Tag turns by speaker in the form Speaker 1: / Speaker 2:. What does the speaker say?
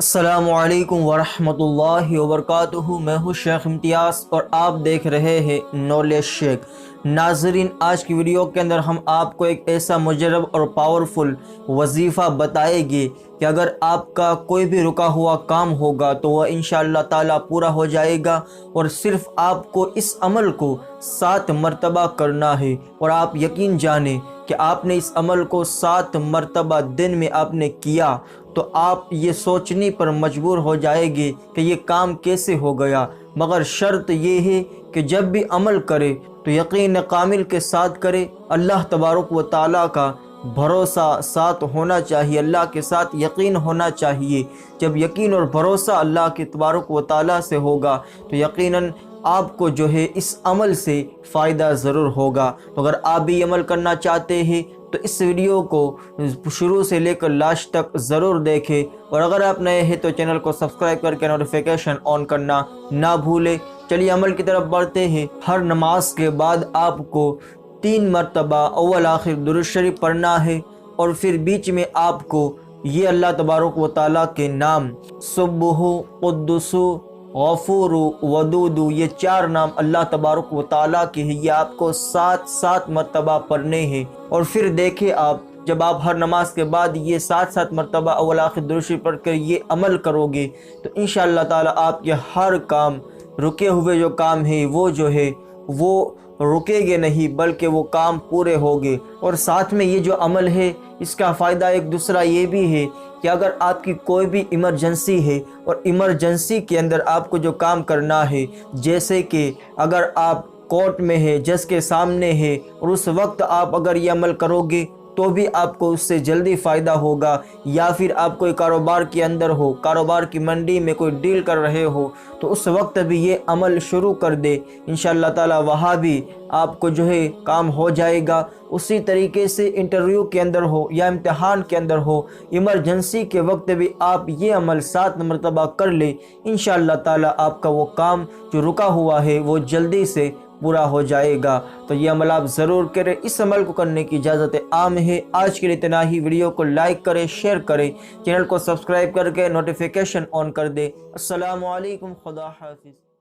Speaker 1: السلام علیکم ورحمۃ اللہ وبرکاتہ۔ میں ہوں شیخ امتیاز اور آپ دیکھ رہے ہیں نالج شیخ۔ ناظرین، آج کی ویڈیو کے اندر ہم آپ کو ایک ایسا مجرب اور پاورفل وظیفہ بتائیں گے کہ اگر آپ کا کوئی بھی رکا ہوا کام ہوگا تو وہ انشاءاللہ تعالی پورا ہو جائے گا، اور صرف آپ کو اس عمل کو 7 مرتبہ کرنا ہے۔ اور آپ یقین جانیں کہ آپ نے اس عمل کو 7 مرتبہ دن میں آپ نے کیا تو آپ یہ سوچنے پر مجبور ہو جائے گے کہ یہ کام کیسے ہو گیا، مگر شرط یہ ہے کہ جب بھی عمل کرے تو یقین کامل کے ساتھ کرے۔ اللہ تبارک و تعالیٰ کا بھروسہ ساتھ ہونا چاہیے، اللہ کے ساتھ یقین ہونا چاہیے۔ جب یقین اور بھروسہ اللہ کے تبارک و تعالیٰ سے ہوگا تو یقیناً آپ کو جو ہے اس عمل سے فائدہ ضرور ہوگا۔ تو اگر آپ بھی عمل کرنا چاہتے ہیں تو اس ویڈیو کو شروع سے لے کر لاسٹ تک ضرور دیکھیں، اور اگر آپ نئے ہیں تو چینل کو سبسکرائب کر کے نوٹیفیکیشن آن کرنا نہ بھولیں۔ چلیے عمل کی طرف بڑھتے ہیں۔ ہر نماز کے بعد آپ کو 3 مرتبہ اول آخر درود شریف پڑھنا ہے، اور پھر بیچ میں آپ کو یہ اللہ تبارک و تعالیٰ کے نام سبح، قدوس، غفور، ودود، یہ 4 نام اللہ تبارک و تعالیٰ کے ہیں، یہ آپ کو 7 مرتبہ پڑھنے ہیں۔ اور پھر دیکھیں، آپ جب آپ ہر نماز کے بعد یہ 7 مرتبہ اول آخر درود شریف پڑھ کر یہ عمل کرو گے تو انشاءاللہ تعالیٰ آپ کے ہر کام، رکے ہوئے جو کام ہیں وہ جو ہے وہ رکے گے نہیں، بلکہ وہ کام پورے ہوگے۔ اور ساتھ میں یہ جو عمل ہے اس کا فائدہ ایک دوسرا یہ بھی ہے کہ اگر آپ کی کوئی بھی ایمرجنسی ہے اور ایمرجنسی کے اندر آپ کو جو کام کرنا ہے، جیسے کہ اگر آپ کورٹ میں ہے، جج کے سامنے ہے، اور اس وقت آپ اگر یہ عمل کرو گے تو بھی آپ کو اس سے جلدی فائدہ ہوگا، یا پھر آپ کوئی کاروبار کے اندر ہو، کاروبار کی منڈی میں کوئی ڈیل کر رہے ہو تو اس وقت بھی یہ عمل شروع کر دے، انشاءاللہ تعالی وہاں بھی آپ کو جو ہے کام ہو جائے گا۔ اسی طریقے سے انٹرویو کے اندر ہو یا امتحان کے اندر ہو، ایمرجنسی کے وقت بھی آپ یہ عمل 7 مرتبہ کر لیں، انشاءاللہ تعالی آپ کا وہ کام جو رکا ہوا ہے وہ جلدی سے پورا ہو جائے گا۔ تو یہ عمل آپ ضرور کریں۔ اس عمل کو کرنے کی اجازت عام ہے۔ آج کے لیے اتنا ہی۔ ویڈیو کو لائک کریں، شیئر کریں، چینل کو سبسکرائب کر کے نوٹیفیکیشن آن کر دیں۔ السلام علیکم، خدا حافظ۔